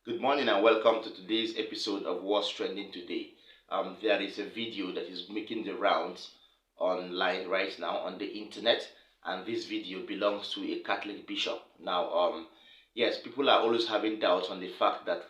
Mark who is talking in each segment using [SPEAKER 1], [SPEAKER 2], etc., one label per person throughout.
[SPEAKER 1] Good morning and welcome to today's episode of What's Trending Today. There is a video that is making the rounds online right now on the internet, and this video belongs to a Catholic bishop. Now, yes, people are always having doubts on the fact that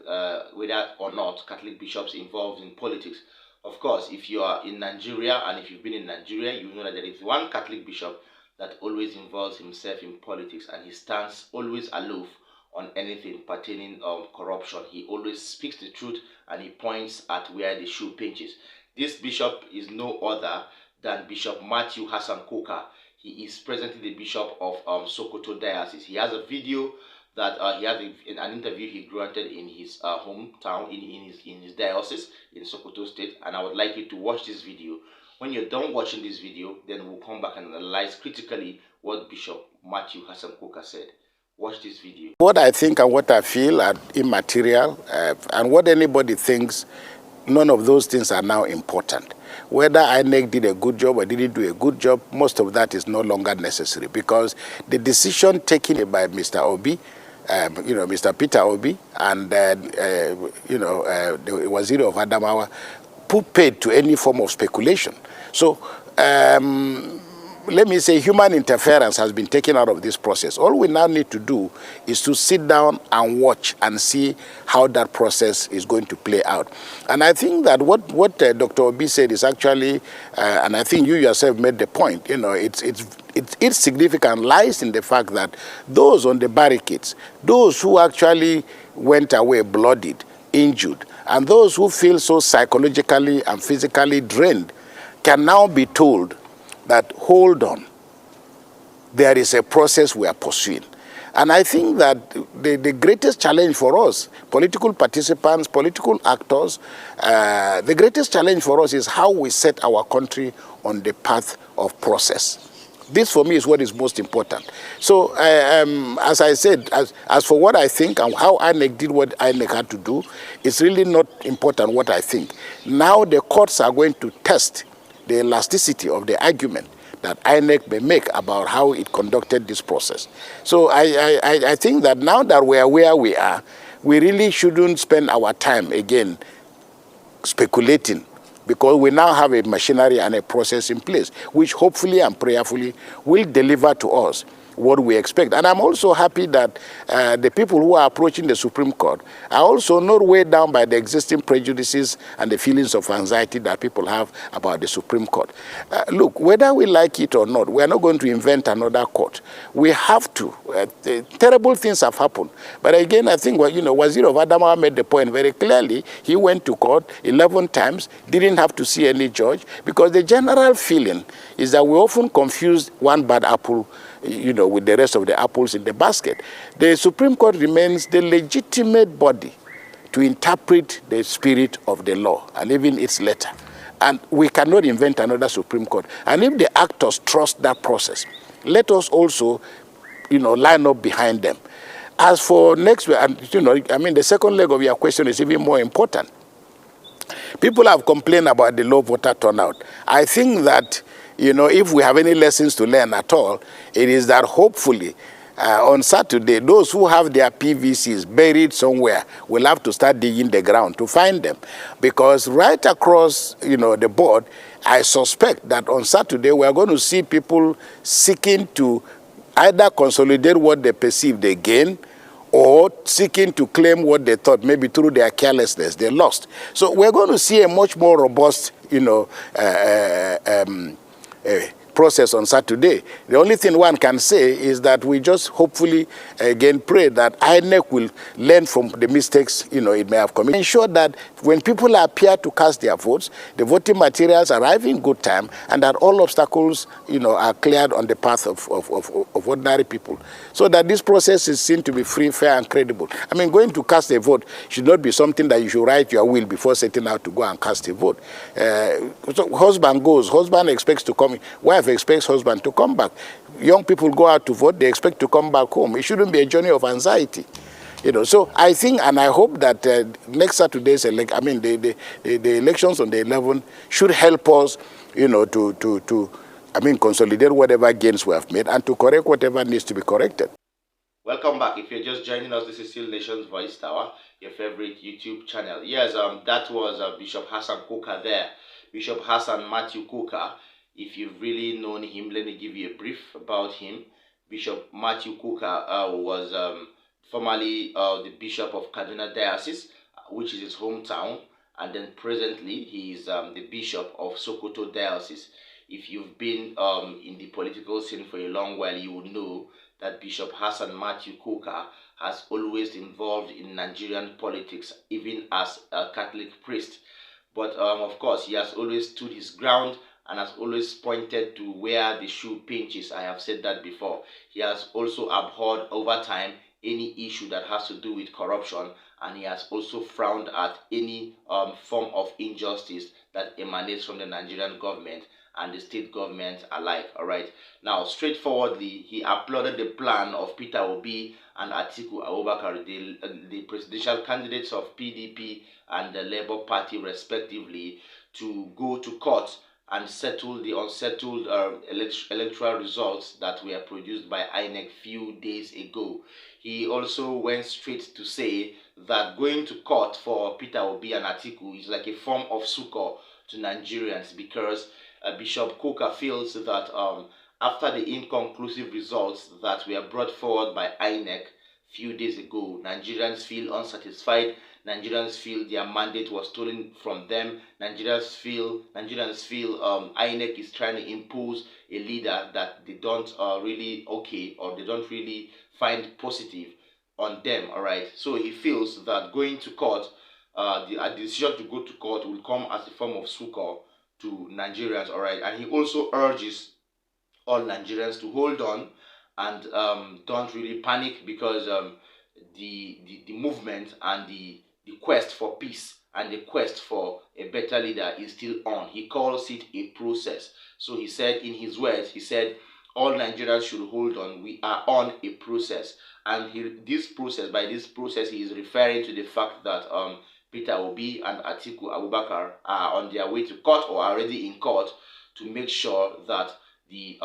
[SPEAKER 1] whether or not Catholic bishops involved in politics. Of course, if you are in Nigeria and if you've been in Nigeria, you know that there is one Catholic bishop that always involves himself in politics, and he stands always aloof on anything pertaining corruption. He always speaks the truth and he points at where the shoe pinches. This bishop is no other than Bishop Matthew Hassan Kukak. He is presently the bishop of Sokoto Diocese. He has a video that he has an interview he granted in his hometown, in his diocese in Sokoto State, and I would like you to watch this video. When you're done watching this video, then we'll come back and analyze critically what Bishop Matthew Hassan Kukak said. Watch this video.
[SPEAKER 2] What I think and what I feel are immaterial, and what anybody thinks, none of those things are now important. Whether INEC did a good job or didn't do a good job, most of that is no longer necessary, because the decision taken by Mr. Obi, Mr. Peter Obi, and the Waziri of Adamawa, put paid to any form of speculation. So, let me say, human interference has been taken out of this process. All we now need to do is to sit down and watch and see how that process is going to play out. And I think that what Dr. Obi said is actually, and I think you yourself made the point, its significance lies in the fact that those on the barricades, those who actually went away bloodied, injured, and those who feel so psychologically and physically drained can now be told that, hold on, there is a process we are pursuing. And I think that the greatest challenge for us, political participants, political actors, the greatest challenge for us is how we set our country on the path of process. This, for me, is what is most important. So, as I said, as for what I think and how INEC did what INEC had to do, it's really not important what I think. Now the courts are going to test the elasticity of the argument that INEC may make about how it conducted this process. So I think that now that we are where we are, we really shouldn't spend our time again speculating, because we now have a machinery and a process in place, which hopefully and prayerfully will deliver to us what we expect. And I'm also happy that the people who are approaching the Supreme Court are also not weighed down by the existing prejudices and the feelings of anxiety that people have about the Supreme Court. Look, whether we like it or not, we are not going to invent another court. We have to. Terrible things have happened. But again, I think, Waziri of Adamawa made the point very clearly. He went to court 11 times, didn't have to see any judge, because the general feeling is that we often confuse one bad apple with the rest of the apples in the basket. The Supreme Court remains the legitimate body to interpret the spirit of the law and even its letter. And we cannot invent another Supreme Court. And if the actors trust that process, let us also, line up behind them. As for next week, and the second leg of your question is even more important. People have complained about the low voter turnout. I think that, if we have any lessons to learn at all, it is that hopefully on Saturday, those who have their PVCs buried somewhere will have to start digging the ground to find them. Because right across, the board, I suspect that on Saturday we are going to see people seeking to either consolidate what they perceive they gain, or seeking to claim what they thought, maybe through their carelessness, they lost. So we're going to see a much more robust, process on Saturday. The only thing one can say is that we just hopefully again pray that INEC will learn from the mistakes it may have committed. Ensure that when people appear to cast their votes, the voting materials arrive in good time, and that all obstacles are cleared on the path of ordinary people, so that this process is seen to be free, fair, and credible. Going to cast a vote should not be something that you should write your will before setting out to go and cast a vote. So husband goes, husband expects to come, wife expects husband to come back. Young people go out to vote, they expect to come back home. It shouldn't be a journey of anxiety. So I think and I hope that next Saturday's the elections on the 11th should help us, to consolidate whatever gains we have made and to correct whatever needs to be corrected.
[SPEAKER 1] Welcome back. If you're just joining us, this is still Nation's Voice Tower. your favorite YouTube channel. Yes, that was Bishop Hassan Kukak there. Bishop Hassan Matthew Kukak. If you've really known him, let me give you a brief about him. Bishop Matthew Kukak was formerly the Bishop of Kaduna Diocese, which is his hometown, and then presently he is the Bishop of Sokoto Diocese. If you've been in the political scene for a long while, you will know that Bishop Hassan Matthew Kukak has always involved in Nigerian politics, even as a Catholic priest. But of course, he has always stood his ground and has always pointed to where the shoe pinches. I have said that before. He has also abhorred over time any issue that has to do with corruption, and he has also frowned at any form of injustice that emanates from the Nigerian government and the state government alike. All right. Now, straightforwardly, he applauded the plan of Peter Obi and Atiku Abubakar, the presidential candidates of PDP and the Labour Party, respectively, to go to court and settle the unsettled electoral results that were produced by INEC few days ago. He also went straight to say that going to court for Peter Obi and Atiku is like a form of succor to Nigerians, because Bishop Kukak feels that after the inconclusive results that were brought forward by INEC few days ago, Nigerians feel unsatisfied. Nigerians feel their mandate was stolen from them. Nigerians feel INEC is trying to impose a leader that they don't really okay, or they don't really find positive on them. All right. So he feels that going to court, the decision to go to court will come as a form of succor to Nigerians. All right. And he also urges all Nigerians to hold on and don't really panic, because the movement and the quest for peace and the quest for a better leader is still on. He calls it a process. So he said, in his words, he said, all Nigerians should hold on. We are on a process. And by this process, he is referring to the fact that Peter Obi and Atiku Abubakar are on their way to court, or are already in court, to make sure that the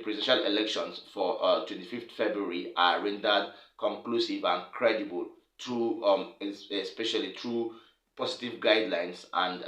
[SPEAKER 1] presidential elections for 25th February are rendered conclusive and credible through especially through positive guidelines and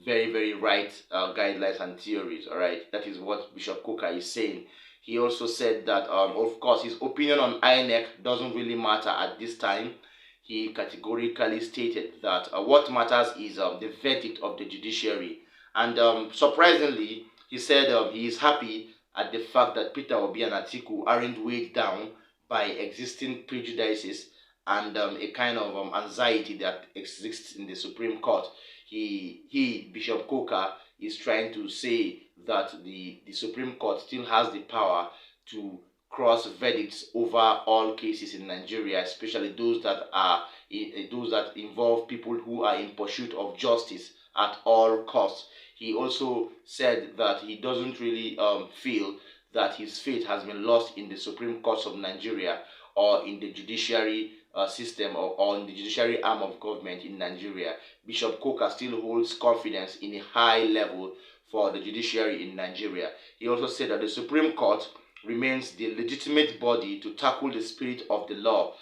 [SPEAKER 1] very, very right guidelines and theories. All right, that is what Bishop Kukak is saying. He also said that of course his opinion on INEC doesn't really matter at this time. He categorically stated that what matters is the verdict of the judiciary. And surprisingly, he said he is happy at the fact that Peter Obi and Atiku aren't weighed down by existing prejudices and a kind of anxiety that exists in the Supreme Court. Bishop Kukak, is trying to say that the Supreme Court still has the power to cross verdicts over all cases in Nigeria, especially those that involve people who are in pursuit of justice at all costs. He also said that he doesn't really feel that his faith has been lost in the Supreme Courts of Nigeria, or in the judiciary system, or in the judiciary arm of government in Nigeria. Bishop Kukak still holds confidence in a high level for the judiciary in Nigeria. He also said that the Supreme Court remains the legitimate body to tackle the spirit of the law.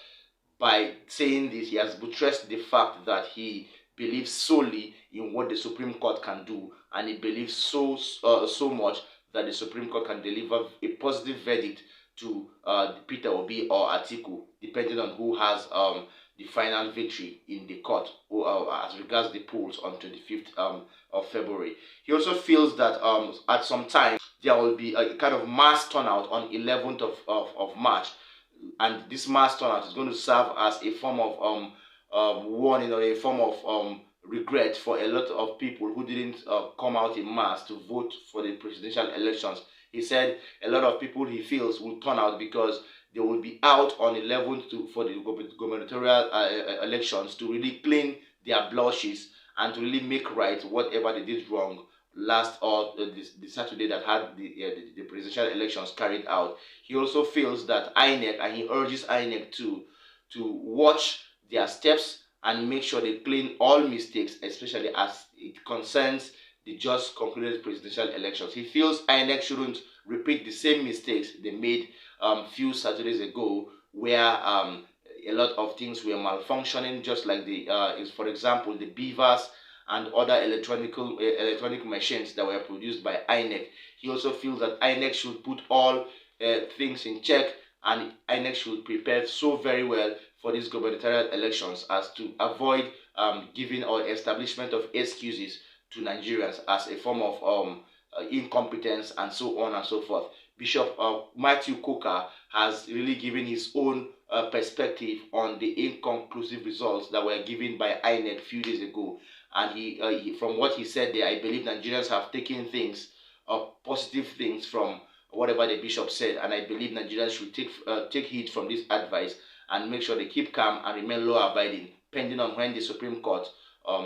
[SPEAKER 1] By saying this, he has buttressed the fact that he believes solely in what the Supreme Court can do, and he believes so much that the Supreme Court can deliver a positive verdict to Peter Obi or Atiku, depending on who has the final victory in the court as regards the polls on 25th of February. He also feels that at some time there will be a kind of mass turnout on 11th of March, and this mass turnout is going to serve as a form of warning, or a form of regret for a lot of people who didn't come out in mass to vote for the presidential elections. He said a lot of people, he feels, will turn out because they will be out on 11th for the gubernatorial elections to really clean their blushes and to really make right whatever they did wrong last, or the Saturday that had the presidential elections carried out. He also feels that INEC, and he urges INEC to watch their steps and make sure they clean all mistakes, especially as it concerns the just concluded presidential elections. He feels INEC shouldn't repeat the same mistakes they made few Saturdays ago, where a lot of things were malfunctioning, just like for example, the beavers and other electronic machines that were produced by INEC. He also feels that INEC should put all things in check, and INEC should prepare so very well for these gubernatorial elections as to avoid giving or establishment of excuses to Nigerians as a form of incompetence and so on and so forth. Bishop Matthew Kukak has really given his own perspective on the inconclusive results that were given by INEC a few days ago. And from what he said there, I believe Nigerians have taken things, positive things from whatever the bishop said, and I believe Nigerians should take heed from this advice and make sure they keep calm and remain law-abiding, pending on when the Supreme Court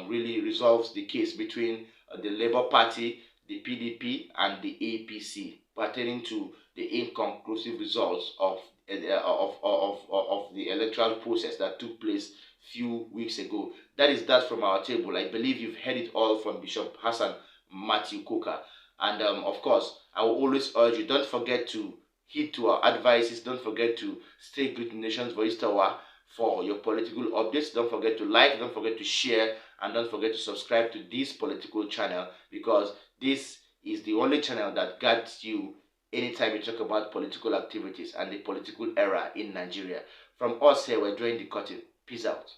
[SPEAKER 1] really resolves the case between the Labour Party, the PDP, and the APC pertaining to the inconclusive results of the electoral process that took place few weeks ago. That is that from our table. I believe you've heard it all from Bishop Hassan Matthew Kukak. And of course, I will always urge you, don't forget to heed to our advices. Don't forget to stay glued to Nation's Voice Tower for your political updates. Don't forget to like, don't forget to share, and don't forget to subscribe to this political channel, because this is the only channel that guides you anytime you talk about political activities and the political era in Nigeria. From us here, we're drawing the curtain. Peace out.